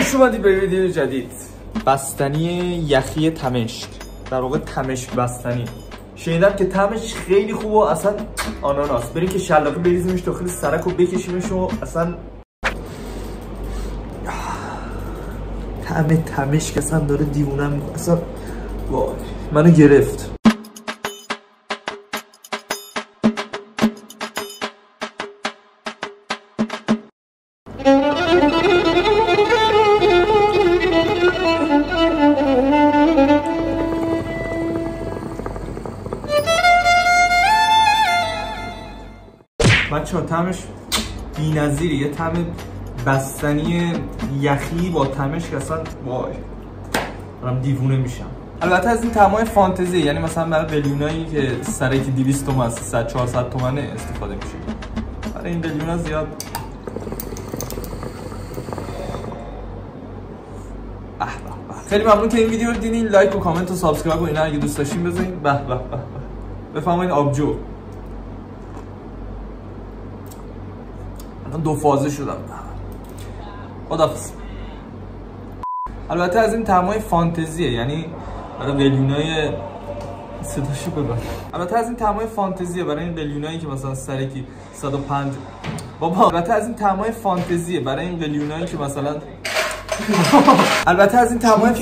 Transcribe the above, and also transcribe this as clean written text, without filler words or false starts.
خوش اومدید به ویدیو جدید. بستنی یخی تمشک، در واقع تمشک بستنی. شنیدم که طعمش خیلی خوبه، اصلا آناناس. بریم که شلاقی بریزیمش داخل سرک و بکشیمش و اصلا طعم تمشک اصلا داره دیوونم میکنه. اصلا وای منو گرفت. بچه‌ها طعمش بی‌نظیره، یه طعم بستنی یخی با تمشک اصلا وای دارم دیوونه میشم. البته از این طعمای فانتزی، یعنی مثلا برای قلیونایی که سر یکی 200 تومن 300 400 تومنه استفاده میشه. برای این قلیونا زیاد خیلی ممنون که این ویدیو رو دیدین. لایک و کامنت و سابسکرایب و اینا اگه دوست داشتین بذارین. به به به بفرمایید آبجو. الان 2 فازه شدم. خداحافظ. البته از این طعمای فانتزیه، یعنی برای قلیونای صداشو ببر. البته از این طعمای فانتزیه برای این قلیونایی که مثلا سر یکی 105 بابا. البته از این طعمای فانتزیه برای این قلیونایی که مثلا البته از این طعمای